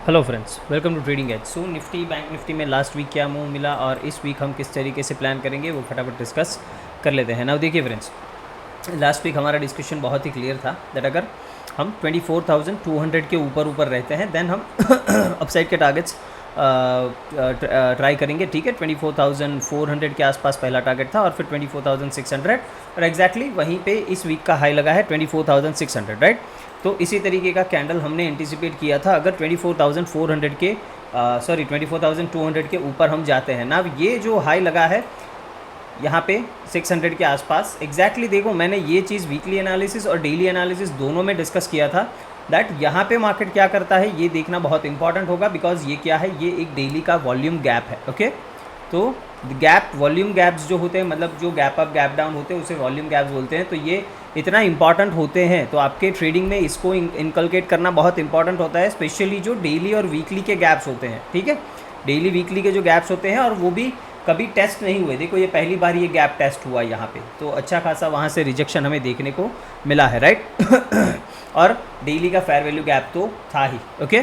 Hello friends, welcome to trading edge. So Nifty Bank Nifty में last week क्या move मिला और इस वीक हम किस तरीके से प्लान करेंगे वो फटाफट डिस्कस कर लेते हैं। नाउ देखिए फ्रेंड्स, लास्ट वीक हमारा डिस्कशन बहुत ही क्लियर था दैट अगर हम 24,200 के ऊपर रहते हैं देन हम अपसाइड के टारगेट्स ट्राई करेंगे। ठीक है, 24,400 के आसपास पहला टारगेट था और फिर 24,600 और एग्जैक्टली वहीं पे इस वीक का हाई लगा है 24,600, राइट। तो इसी तरीके का कैंडल हमने एंटिसिपेट किया था अगर 24,400 के 24,200 के ऊपर हम जाते हैं ना। ये जो हाई लगा है यहाँ पे 600 के आसपास एग्जैक्टली देखो, मैंने ये चीज़ वीकली एनालिसिस और डेली एनालिसिस दोनों में डिस्कस किया था दैट यहाँ पे मार्केट क्या करता है ये देखना बहुत इंपॉर्टेंट होगा बिकॉज ये क्या है, ये एक डेली का वॉल्यूम गैप है। ओके, तो गैप वॉल्यूम गैप्स जो होते हैं, मतलब जो गैप अप गैप डाउन होते हैं उसे वॉल्यूम गैप्स बोलते हैं। तो ये इतना इंपॉर्टेंट होते हैं, तो आपके ट्रेडिंग में इसको इनकलकेट करना बहुत इंपॉर्टेंट होता है, स्पेशली जो डेली और वीकली के गैप्स होते हैं। ठीक है, डेली वीकली के जो गैप्स होते हैं और वो भी कभी टेस्ट नहीं हुए। देखो ये पहली बार ये गैप टेस्ट हुआ यहाँ पे, तो अच्छा खासा वहाँ से रिजेक्शन हमें देखने को मिला है, राइट। और डेली का फेयर वैल्यू गैप तो था ही। ओके,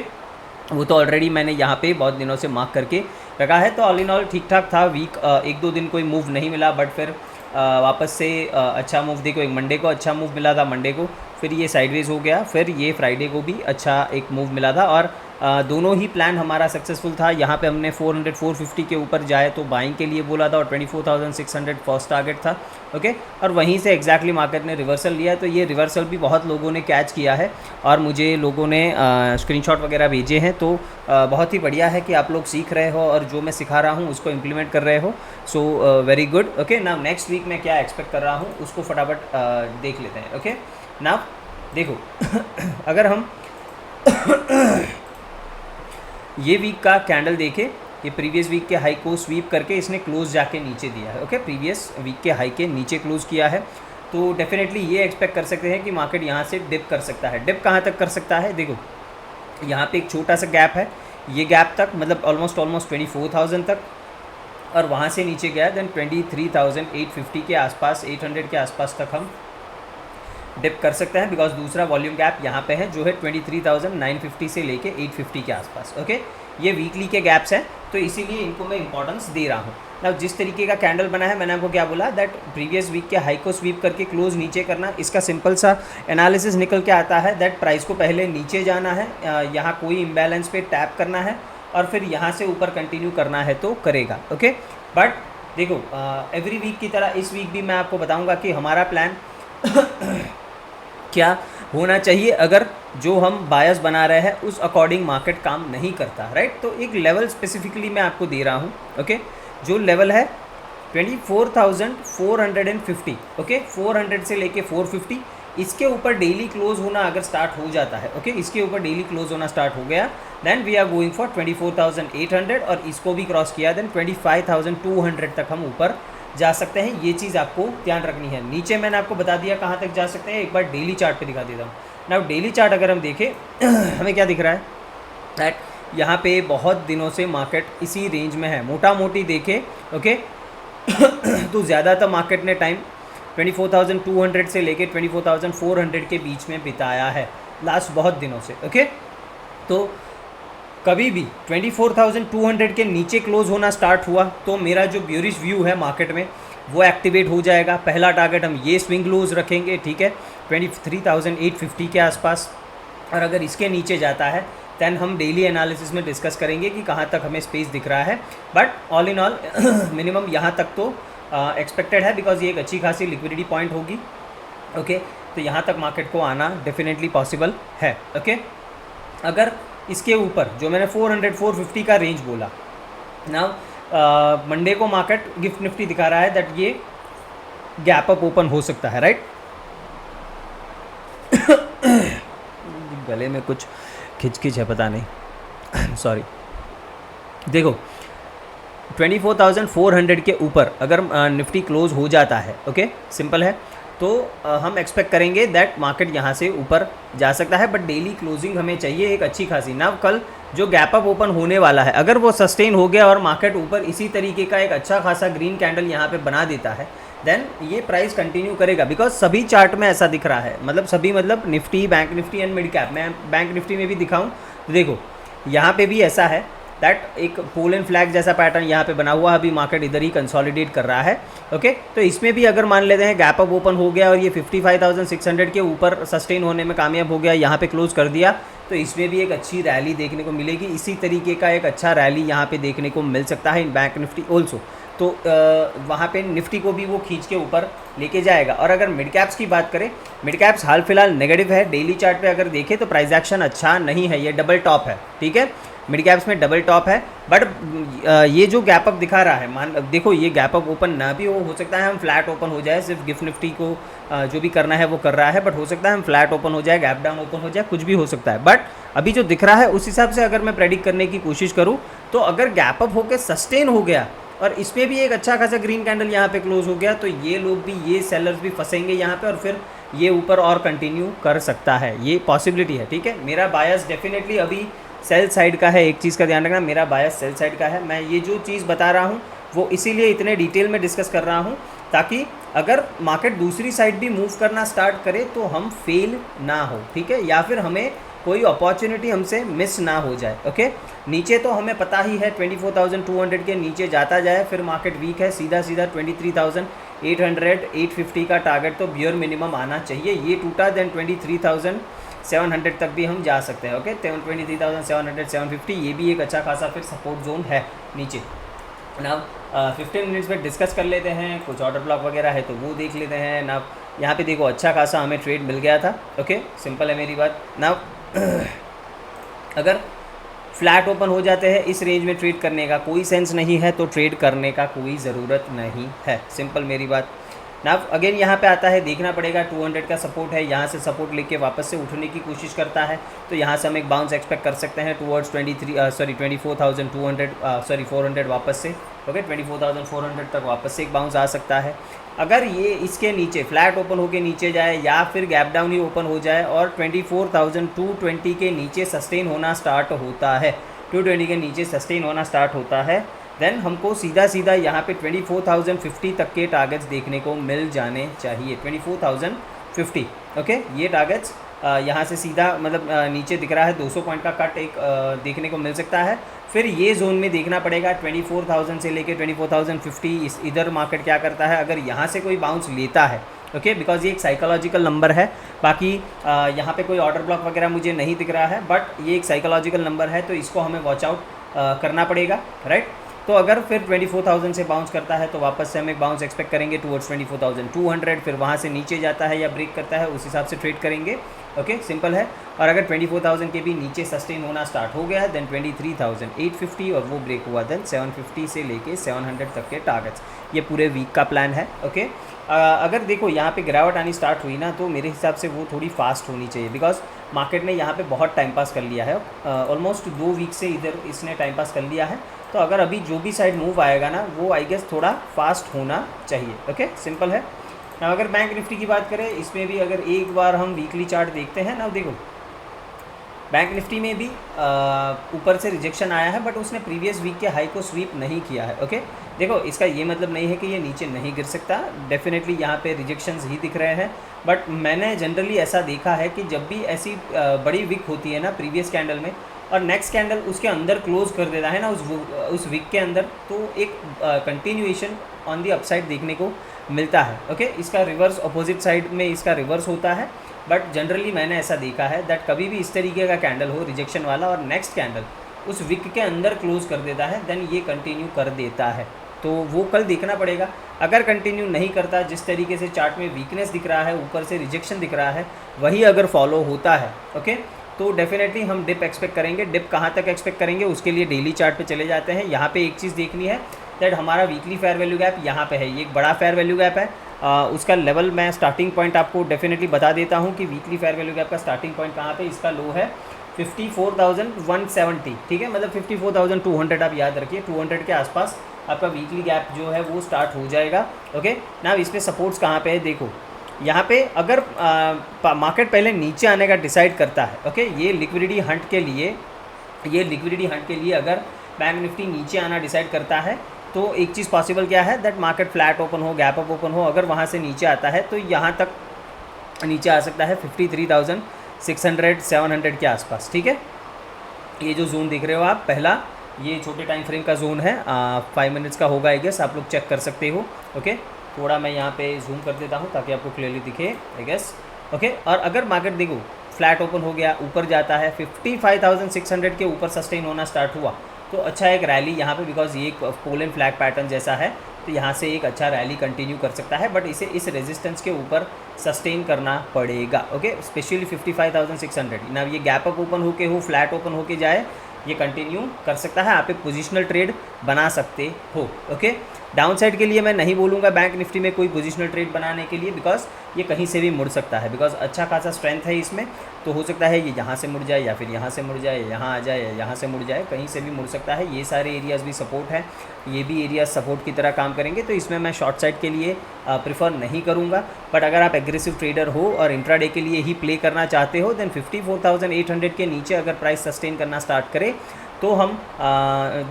वो तो ऑलरेडी मैंने यहाँ पे बहुत दिनों से मार्क करके रखा है। तो ऑल इन ऑल ठीक ठाक था वीक। एक दो दिन कोई मूव नहीं मिला, बट फिर वापस से अच्छा मूव देखो, एक मंडे को अच्छा मूव मिला था, मंडे को फिर ये साइडवेज हो गया, फिर ये फ्राइडे को भी अच्छा एक मूव मिला था और दोनों ही प्लान हमारा सक्सेसफुल था। यहाँ पे हमने 450 के ऊपर जाए तो बाइंग के लिए बोला था और 24,600 फर्स्ट टारगेट था। ओके, और वहीं से एग्जैक्टली मार्केट ने रिवर्सल लिया। तो ये रिवर्सल भी बहुत लोगों ने कैच किया है और मुझे लोगों ने स्क्रीनशॉट वगैरह भेजे हैं। तो बहुत ही बढ़िया है कि आप लोग सीख रहे हो और जो मैं सिखा रहा हूँ उसको इम्प्लीमेंट कर रहे हो। So very good. Okay, now next week मैं क्या एक्सपेक्ट कर रहा हूँ उसको फटाफट देख लेते हैं। ओके, नाउ देखो अगर हम ये वीक का कैंडल देखे, ये प्रीवियस वीक के हाई को स्वीप करके इसने क्लोज जाके नीचे दिया है। ओके, प्रीवियस वीक के हाई के नीचे क्लोज किया है, तो डेफिनेटली ये एक्सपेक्ट कर सकते हैं कि मार्केट यहाँ से डिप कर सकता है। डिप कहाँ तक कर सकता है, देखो यहाँ पे एक छोटा सा गैप है, ये गैप तक मतलब ऑलमोस्ट 24,000 तक, और वहाँ से नीचे गया देन 23,850 के आसपास, 800 के आसपास तक हम डिप कर सकते हैं बिकॉज दूसरा वॉल्यूम गैप यहाँ पे है जो है 23,950 से लेके 850 के आसपास। ओके, ये वीकली के गैप्स हैं तो इसीलिए इनको मैं इंपॉर्टेंस दे रहा हूँ। ना जिस तरीके का कैंडल बना है, मैंने आपको क्या बोला दैट प्रीवियस वीक के हाई को स्वीप करके क्लोज नीचे करना, इसका सिंपल सा एनालिसिस निकल के आता है दैट प्राइस को पहले नीचे जाना है, यहाँ कोई इम्बैलेंस पे टैप करना है और फिर यहाँ से ऊपर कंटिन्यू करना है तो करेगा। ओके, बट देखो एवरी वीक की तरह इस वीक भी मैं आपको बताऊँगा कि हमारा प्लान क्या होना चाहिए अगर जो हम बायस बना रहे हैं उस अकॉर्डिंग मार्केट काम नहीं करता, राइट। तो एक लेवल स्पेसिफिकली मैं आपको दे रहा हूँ। ओके, जो लेवल है 24,450। ओके, 400 से लेके 450, इसके ऊपर डेली क्लोज होना अगर स्टार्ट हो जाता है, ओके इसके ऊपर डेली क्लोज होना स्टार्ट हो गया then we are going for 24,800 और इसको भी क्रॉस किया देन 25,200 तक हम ऊपर जा सकते हैं। ये चीज़ आपको ध्यान रखनी है। नीचे मैंने आपको बता दिया कहाँ तक जा सकते हैं, एक बार डेली चार्ट पे दिखा देता हूँ। नाउ डेली चार्ट अगर हम देखें हमें क्या दिख रहा है दैट यहाँ पे बहुत दिनों से मार्केट इसी रेंज में है, मोटा मोटी देखे। ओके तो ज़्यादातर मार्केट ने टाइम 24,200 से लेके 24,400 के बीच में बिताया है लास्ट बहुत दिनों से। ओके, तो कभी भी 24,200 के नीचे क्लोज होना स्टार्ट हुआ तो मेरा जो ब्यूरिश व्यू है मार्केट में वो एक्टिवेट हो जाएगा। पहला टारगेट हम ये स्विंग लोज रखेंगे, ठीक है 23,850 के आसपास, और अगर इसके नीचे जाता है दैन हम डेली एनालिसिस में डिस्कस करेंगे कि कहाँ तक हमें स्पेस दिख रहा है। But all in all minimum यहाँ तक तो एक्सपेक्टेड है बिकॉज ये एक अच्छी खासी लिक्विडिटी पॉइंट होगी। ओके, तो यहाँ तक मार्केट को आना डेफिनेटली पॉसिबल है। ओके, अगर इसके ऊपर जो मैंने 400-450 का रेंज बोला, ना मंडे को मार्केट गिफ्ट निफ्टी दिखा रहा है दैट ये गैप अप ओपन हो सकता है, राइट। गले में कुछ खिचखिच है, पता नहीं सॉरी। देखो 24,400 के ऊपर अगर निफ्टी क्लोज हो जाता है, ओके सिंपल है, तो हम एक्सपेक्ट करेंगे दैट मार्केट यहाँ से ऊपर जा सकता है। बट डेली क्लोजिंग हमें चाहिए एक अच्छी खासी। ना कल जो गैप अप ओपन होने वाला है अगर वो सस्टेन हो गया और मार्केट ऊपर इसी तरीके का एक अच्छा खासा ग्रीन कैंडल यहाँ पे बना देता है देन ये प्राइस कंटिन्यू करेगा बिकॉज सभी चार्ट में ऐसा दिख रहा है। मतलब सभी मतलब Nifty, Bank Nifty and mid cap. मैं बैंक निफ्टी में भी दिखाऊँ तो देखो यहाँ पे भी ऐसा है दैट एक पोल एंड फ्लैग जैसा पैटर्न यहाँ पे बना हुआ है, अभी मार्केट इधर ही कंसोलिडेट कर रहा है। ओके, तो इसमें भी अगर मान लेते हैं गैप अप ओपन हो गया और ये 55,600 के ऊपर सस्टेन होने में कामयाब हो गया, यहाँ पे क्लोज कर दिया, तो इसमें भी एक अच्छी रैली देखने को मिलेगी। इसी तरीके का एक अच्छा रैली यहाँ पे देखने को मिल सकता है इन बैंक निफ्टी ऑल्सो। तो वहाँ पे निफ्टी को भी वो खींच के ऊपर लेके जाएगा। और अगर मिड कैप्स की बात करें, मिड कैप्स हाल फिलहाल नेगेटिव है। डेली चार्ट पे अगर देखें तो प्राइस एक्शन अच्छा नहीं है, ये डबल टॉप है, ठीक है, मिड कैप्स में डबल टॉप है। बट ये जो गैप अप दिखा रहा है, मान देखो ये गैप अप ओपन ना भी हो सकता है हम फ्लैट ओपन हो जाए, सिर्फ गिफ्ट निफ्टी को जो भी करना है वो कर रहा है, बट हो सकता है हम फ्लैट ओपन हो जाए, गैप डाउन ओपन हो जाए, कुछ भी हो सकता है। बट अभी जो दिख रहा है उस हिसाब से अगर मैं प्रेडिक्ट करने की कोशिश करूँ तो अगर गैप अप होकर सस्टेन हो गया और इसमें भी एक अच्छा खासा ग्रीन कैंडल यहाँ पे क्लोज हो गया, तो ये लोग भी, ये सेलर्स भी फंसेंगे यहाँ पे और फिर ये ऊपर और कंटिन्यू कर सकता है, ये पॉसिबिलिटी है। ठीक है, मेरा बायस डेफिनेटली अभी सेल साइड का है। एक चीज़ का ध्यान रखना, मेरा बायस सेल साइड का है। मैं ये जो चीज़ बता रहा हूँ वो इसीलिए इतने डिटेल में डिस्कस कर रहा हूँ ताकि अगर मार्केट दूसरी साइड भी मूव करना स्टार्ट करे तो हम फेल ना हो, ठीक है, या फिर हमें कोई अपॉर्चुनिटी हमसे मिस ना हो जाए। ओके, नीचे तो हमें पता ही है 24,200 के नीचे जाता जाए फिर मार्केट वीक है, सीधा सीधा 23,800 850 का टारगेट तो बियर मिनिमम आना चाहिए। ये टूटा देन 23,700 तक भी हम जा सकते हैं। ओके, 23,700 750 ये भी एक अच्छा खासा फिर सपोर्ट जोन है नीचे। ना 15 मिनट्स में डिस्कस कर लेते हैं, कुछ ऑर्डर ब्लॉक वगैरह है तो वो देख लेते हैं ना। यहाँ पे देखो अच्छा खासा हमें ट्रेड मिल गया था। ओके, सिंपल है मेरी बात ना। अगर फ्लैट ओपन हो जाते हैं इस रेंज में ट्रेड करने का कोई सेंस नहीं है, तो ट्रेड करने का कोई ज़रूरत नहीं है, सिंपल मेरी बात ना। अगेन यहाँ पे आता है, देखना पड़ेगा 200 का सपोर्ट है, यहाँ से सपोर्ट लेके वापस से उठने की कोशिश करता है तो यहाँ से हम एक बाउंस एक्सपेक्ट कर सकते हैं टुवर्ड्स 400 वापस से। ओके, 24,400 तक वापस से एक बाउंस आ सकता है। अगर ये इसके नीचे फ्लैट ओपन होके नीचे जाए या फिर गैप डाउन ही ओपन हो जाए और 24,220 के नीचे सस्टेन होना स्टार्ट होता है, 220 के नीचे सस्टेन होना स्टार्ट होता है, देन हमको सीधा सीधा यहाँ पे 24,050 तक के टारगेट्स देखने को मिल जाने चाहिए। 24,050, ओके, ये टारगेट्स यहाँ से सीधा मतलब नीचे दिख रहा है 200 पॉइंट का कट एक देखने को मिल सकता है। फिर ये जोन में देखना पड़ेगा 24,000 से लेके 24,050 इधर मार्केट क्या करता है। अगर यहाँ से कोई बाउंस लेता है, ओके, बिकॉज ये एक साइकोलॉजिकल नंबर है, बाकी यहाँ पे कोई ऑर्डर ब्लॉक वगैरह मुझे नहीं दिख रहा है, बट ये एक साइकोलॉजिकल नंबर है तो इसको हमें वॉच आउट करना पड़ेगा, राइट। तो अगर फिर 24,000 से बाउंस करता है तो वापस से हम एक बाउंस एक्सपेक्ट करेंगे टुवर्ड्स 24,200, फिर वहाँ से नीचे जाता है या ब्रेक करता है उस हिसाब से ट्रेड करेंगे। ओके, सिंपल है। और अगर 24,000 के भी नीचे सस्टेन होना स्टार्ट हो गया है देन 23,850 और वो ब्रेक हुआ देन 750 से लेके 700 तक के टारगेट्स, ये पूरे वीक का प्लान है। ओके, अगर देखो यहाँ पे गिरावट आनी स्टार्ट हुई ना तो मेरे हिसाब से वो थोड़ी फास्ट होनी चाहिए, बिकॉज मार्केट ने यहाँ पे बहुत टाइम पास कर लिया है, ऑलमोस्ट 2 वीक से इधर इसने टाइम पास कर लिया है। तो अगर अभी जो भी साइड मूव आएगा ना वो आई गेस थोड़ा फास्ट होना चाहिए। ओके, सिंपल है ना। अगर बैंक निफ्टी की बात करें, इसमें भी अगर एक बार हम वीकली चार्ट देखते हैं ना, देखो बैंक निफ्टी में भी ऊपर से रिजेक्शन आया है बट उसने प्रीवियस वीक के हाई को स्वीप नहीं किया है। ओके, देखो इसका ये मतलब नहीं है कि ये नीचे नहीं गिर सकता, डेफिनेटली यहाँ पे रिजेक्शंस ही दिख रहे हैं। बट मैंने जनरली ऐसा देखा है कि जब भी ऐसी बड़ी वीक होती है ना प्रीवियस कैंडल में और नेक्स्ट कैंडल उसके अंदर क्लोज कर देता है ना उस वीक के अंदर, तो एक कंटिन्यूएशन ऑन दी अपसाइड देखने को मिलता है। ओके, इसका रिवर्स अपोजिट साइड में इसका रिवर्स होता है, बट जनरली मैंने ऐसा देखा है दैट कभी भी इस तरीके का कैंडल हो रिजेक्शन वाला और नेक्स्ट कैंडल उस वीक के अंदर क्लोज कर देता है देन ये कंटिन्यू कर देता है। तो वो कल देखना पड़ेगा। अगर कंटिन्यू नहीं करता, जिस तरीके से चार्ट में वीकनेस दिख रहा है, ऊपर से रिजेक्शन दिख रहा है, वही अगर फॉलो होता है, ओके, तो डेफिनेटली हम डिप एक्सपेक्ट करेंगे। डिप कहाँ तक एक्सपेक्ट करेंगे उसके लिए डेली चार्ट पे चले जाते हैं। यहाँ पे एक चीज़ देखनी है दैट हमारा वीकली फेयर वैल्यू गैप यहाँ पे है, ये एक बड़ा फेयर वैल्यू गैप है। उसका लेवल मैं स्टार्टिंग पॉइंट आपको डेफिनेटली बता देता हूँ कि वीकली फेयर वैल्यू गैप का स्टार्टिंग पॉइंट कहाँ पे, इसका लो है 54,170, ठीक है, मतलब 54,200 आप याद रखिए, 200 के आसपास आपका वीकली गैप जो है वो स्टार्ट हो जाएगा। ओके ना, इस पर सपोर्ट्स कहाँ पे है देखो, यहाँ पे अगर मार्केट पहले नीचे आने का डिसाइड करता है, ओके, ये लिक्विडिटी हंट के लिए अगर बैंक निफ्टी नीचे आना डिसाइड करता है तो एक चीज़ पॉसिबल क्या है दैट मार्केट फ्लैट ओपन हो, गैप अप ओपन हो, अगर वहाँ से नीचे आता है तो यहाँ तक नीचे आ सकता है 53,600 700 के आसपास, ठीक है। ये जो जोन देख रहे हो आप, पहला ये छोटे टाइम फ्रेम का जोन है, 5 मिनट्स का होगा आई गेस, आप लोग चेक कर सकते हो। ओके, थोड़ा मैं यहाँ पे जूम कर देता हूँ ताकि आपको क्लियरली दिखे आई गेस। ओके, और अगर मार्केट देखो फ्लैट ओपन हो गया, ऊपर जाता है 55,600 के ऊपर सस्टेन होना स्टार्ट हुआ, तो अच्छा एक रैली यहाँ पे, बिकॉज ये एक पोल एंड फ्लैग पैटर्न जैसा है, तो यहाँ से एक अच्छा रैली कंटिन्यू कर सकता है, बट इसे इस रेजिस्टेंस के ऊपर सस्टेन करना पड़ेगा। ओके, स्पेशली 55,600 ना, ये गैप अप ओपन होके हो, फ्लैट ओपन होके जाए, ये कंटिन्यू कर सकता है, आप एक पोजिशनल ट्रेड बना सकते हो। ओके, डाउन साइड के लिए मैं नहीं बोलूँगा बैंक निफ्टी में कोई पोजिशनल ट्रेड बनाने के लिए, बिकॉज ये कहीं से भी मुड़ सकता है, बिकॉज अच्छा खासा स्ट्रेंथ है इसमें, तो हो सकता है ये यहाँ से मुड़ जाए, या फिर यहाँ से मुड़ जाए, यहाँ आ जाए, या यहाँ से मुड़ जाए, कहीं से भी मुड़ सकता है। ये सारे एरियाज़ भी सपोर्ट है, ये भी एरियाज सपोर्ट की तरह काम करेंगे, तो इसमें मैं शॉर्ट साइड के लिए प्रेफर नहीं करूँगा। बट अगर आप एग्रेसिव ट्रेडर हो और इंट्राडे के लिए ही प्ले करना चाहते हो, देन 54,800 के नीचे अगर प्राइस सस्टेन करना स्टार्ट करे, तो हम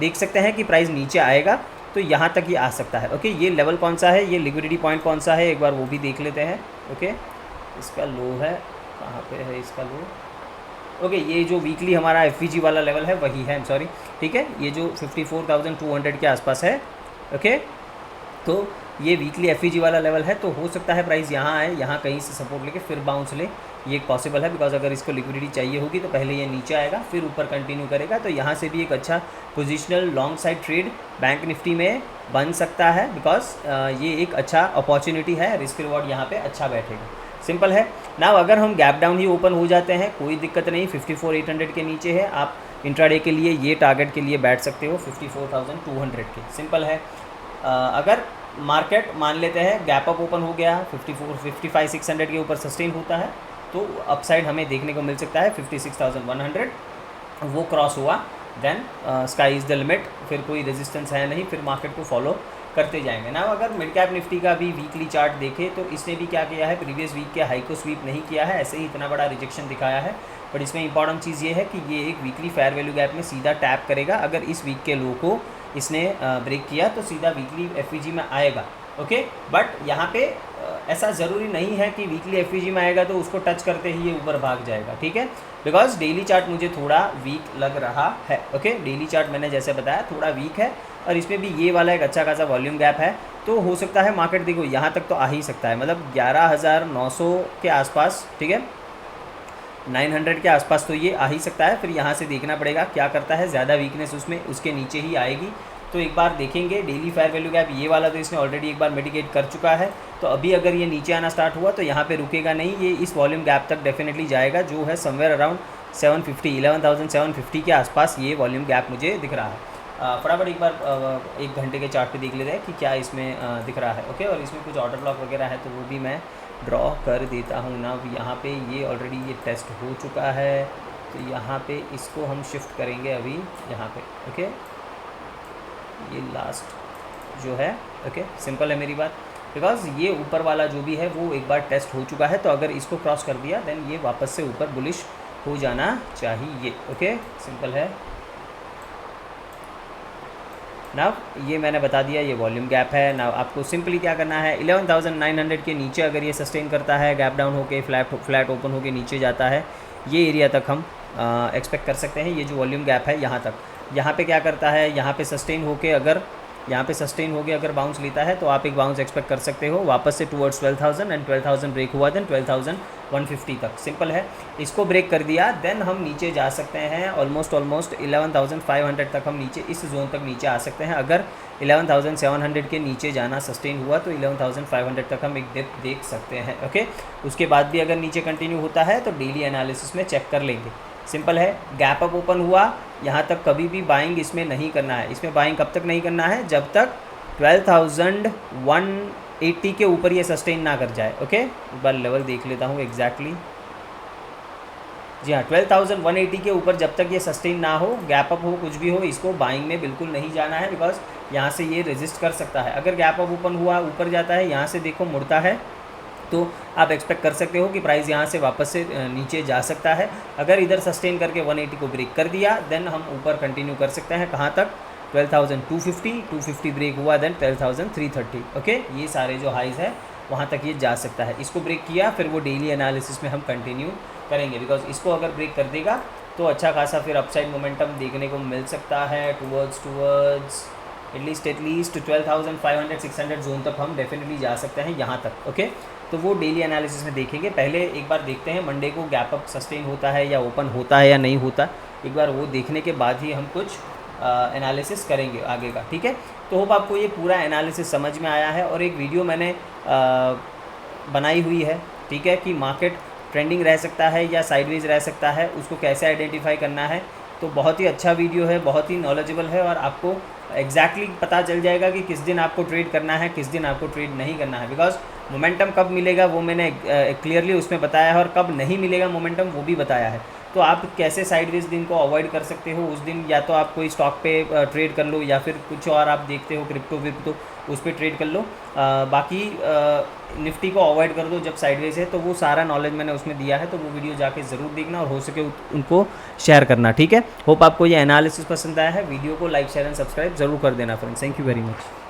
देख सकते हैं कि प्राइस नीचे आएगा, तो यहाँ तक ही आ सकता है। ओके, ये लेवल कौन सा है, ये लिक्विडिटी पॉइंट कौन सा है, एक बार वो भी देख लेते हैं। ओके, इसका लो है, कहाँ पे है इसका लो? ओके, ये जो वीकली हमारा एफवीजी वाला लेवल है वही है, सॉरी, ठीक है, ये जो 54,200 के आसपास है। ओके, तो ये वीकली एफईजी वाला लेवल है, तो हो सकता है प्राइस यहाँ आए, यहाँ कहीं से सपोर्ट लेके फिर बाउंस ले, ये एक पॉसिबल है, बिकॉज अगर इसको लिक्विडिटी चाहिए होगी तो पहले ये नीचे आएगा, फिर ऊपर कंटिन्यू करेगा, तो यहाँ से भी एक अच्छा positional long side trade bank Nifty में बन सकता है, बिकॉज ये एक अच्छा अपॉर्चुनिटी है, रिस्क रिवॉर्ड यहाँ पे अच्छा बैठेगा। सिंपल है ना। अगर हम गैप डाउन ही ओपन हो जाते हैं, कोई दिक्कत नहीं, 54,800 के नीचे है, आप इंट्राडे के लिए ये टारगेट के लिए बैठ सकते हो 54,200 के। सिंपल है। अगर मार्केट मान लेते हैं गैप अप ओपन हो गया, 55,600 के ऊपर सस्टेन होता है, तो अपसाइड हमें देखने को मिल सकता है 56,100, वो क्रॉस हुआ then sky is the limit, फिर कोई रेजिस्टेंस है नहीं, फिर मार्केट को फॉलो करते जाएंगे ना। अगर मिड कैप निफ्टी का भी वीकली चार्ट देखें तो इसने भी क्या किया है, प्रीवियस वीक के हाई को स्वीप नहीं किया है, ऐसे ही इतना बड़ा रिजेक्शन दिखाया है, बट इसमें इंपॉर्टेंट चीज़ ये है कि ये एक वीकली फेयर वैल्यू गैप में सीधा टैप करेगा। अगर इस वीक के लो को इसने ब्रेक किया तो सीधा वीकली एफईजी में आएगा। ओके, बट यहाँ पे ऐसा ज़रूरी नहीं है कि वीकली एफईजी में आएगा तो उसको टच करते ही ये ऊपर भाग जाएगा, ठीक है, बिकॉज डेली चार्ट मुझे थोड़ा वीक लग रहा है। ओके, डेली चार्ट मैंने जैसे बताया थोड़ा वीक है, और इसमें भी ये वाला एक अच्छा खासा वॉल्यूम गैप है, तो हो सकता है मार्केट देखो यहाँ तक तो आ ही सकता है, मतलब 11,900 के आसपास, ठीक है, 900 के आसपास तो ये आ ही सकता है। फिर यहाँ से देखना पड़ेगा क्या करता है, ज़्यादा वीकनेस उसमें उसके नीचे ही आएगी, तो एक बार देखेंगे। डेली फेयर वैल्यू गैप ये वाला तो इसने ऑलरेडी एक बार मिटिगेट कर चुका है, तो अभी अगर ये नीचे आना स्टार्ट हुआ तो यहाँ पे रुकेगा नहीं, ये इस वॉल्यूम गैप तक डेफिनेटली जाएगा, जो है समवेयर अराउंड 11,750 के आसपास ये वॉल्यूम गैप मुझे दिख रहा है। फटाफट एक बार 1 घंटे के चार्ट पे देख लेते हैं कि क्या इसमें दिख रहा है। ओके, और इसमें कुछ ऑर्डर ब्लॉक वगैरह है तो वो भी मैं ड्रॉ कर देता हूँ ना। यहाँ पे ये ऑलरेडी ये टेस्ट हो चुका है, तो यहाँ पे इसको हम शिफ्ट करेंगे अभी यहाँ पे। ओके, ये लास्ट जो है, ओके, सिंपल है मेरी बात, बिकॉज ये ऊपर वाला जो भी है वो एक बार टेस्ट हो चुका है, तो अगर इसको क्रॉस कर दिया देन ये वापस से ऊपर बुलिश हो जाना चाहिए। ओके, सिंपल है ना। ये मैंने बता दिया, ये वॉल्यूम गैप है ना। आपको सिंपली क्या करना है, 11,900 के नीचे अगर ये सस्टेन करता है, गैप डाउन होके फ्लैट ओपन होके नीचे जाता है, ये एरिया तक हम एक्सपेक्ट कर सकते हैं। ये जो वॉल्यूम गैप है यहाँ तक, यहाँ पे क्या करता है, यहाँ पे सस्टेन होके अगर यहाँ पे सस्टेन हो गया, अगर बाउंस लेता है तो आप एक बाउंस एक्सपेक्ट कर सकते हो वापस से टुवर्ड्स 12,000, एंड 12,000 ब्रेक हुआ देन 12,150 तक। सिंपल है, इसको ब्रेक कर दिया देन हम नीचे जा सकते हैं ऑलमोस्ट 11,500 तक हम नीचे इस जोन तक नीचे आ सकते हैं। अगर 11,700 के नीचे जाना सस्टेन हुआ तो 11,500 तक हम एक डिप देख सकते हैं। ओके, उसके बाद भी अगर नीचे कंटिन्यू होता है तो डेली एनालिसिस में चेक कर लेंगे। सिंपल है, गैप अप ओपन हुआ यहाँ तक कभी भी बाइंग इसमें नहीं करना है। इसमें बाइंग कब तक नहीं करना है, जब तक 12,180 के ऊपर ये सस्टेन ना कर जाए। ओके, एक बार लेवल देख लेता हूँ एग्जैक्टली। जी हाँ, 12,180 के ऊपर जब तक ये सस्टेन ना हो, गैप अप हो, कुछ भी हो, इसको बाइंग में बिल्कुल नहीं जाना है, बिकॉज यहाँ से ये रेजिस्ट कर सकता है। अगर गैप अप ओपन हुआ ऊपर जाता है, यहाँ से देखो मुड़ता है, तो आप एक्सपेक्ट कर सकते हो कि प्राइस यहाँ से वापस से नीचे जा सकता है। अगर इधर सस्टेन करके 180 को ब्रेक कर दिया देन हम ऊपर कंटिन्यू कर सकते हैं। कहाँ तक, 12,250 ब्रेक हुआ देन 12,330। ओके, ये सारे जो हाइज है वहाँ तक ये जा सकता है। इसको ब्रेक किया फिर वो डेली एनालिसिस में हम कंटिन्यू करेंगे, बिकॉज इसको अगर ब्रेक कर देगा तो अच्छा खासा फिर अपसाइड मोमेंटम देखने को मिल सकता है टूवर्ड्स एटलीस्ट 12,500-600 जोन तक हम डेफिनेटली जा सकते हैं यहाँ तक। ओके, तो वो डेली एनालिसिस में देखेंगे। पहले एक बार देखते हैं मंडे को गैप अप सस्टेन होता है या ओपन होता है या नहीं होता, एक बार वो देखने के बाद ही हम कुछ एनालिसिस करेंगे आगे का। ठीक है, तो होप आपको ये पूरा एनालिसिस समझ में आया है। और एक वीडियो मैंने बनाई हुई है, ठीक है, कि मार्केट ट्रेंडिंग रह सकता है या साइडवेज रह सकता है, उसको कैसे आइडेंटिफाई करना है। तो बहुत ही अच्छा वीडियो है, बहुत ही नॉलेजेबल है, और आपको एग्जैक्टली पता चल जाएगा कि किस दिन आपको ट्रेड करना है, किस दिन आपको ट्रेड नहीं करना है। बिकॉज मोमेंटम कब मिलेगा वो मैंने क्लियरली उसमें बताया है, और कब नहीं मिलेगा मोमेंटम वो भी बताया है। तो आप कैसे साइडवेज दिन को अवॉइड कर सकते हो। उस दिन या तो आप कोई स्टॉक पे ट्रेड कर लो, या फिर कुछ और आप देखते हो क्रिप्टो विप्टो, उस पर ट्रेड कर लो। बाकी निफ्टी को अवॉइड कर दो जब साइडवेज है। तो वो सारा नॉलेज मैंने उसमें दिया है, तो वो वीडियो जाके ज़रूर देखना, और हो सके उनको शेयर करना। ठीक है, होप आपको ये एनालिसिस पसंद आया है। वीडियो को लाइक शेयर एंड सब्सक्राइब ज़रूर कर देना friends. Thank you very much.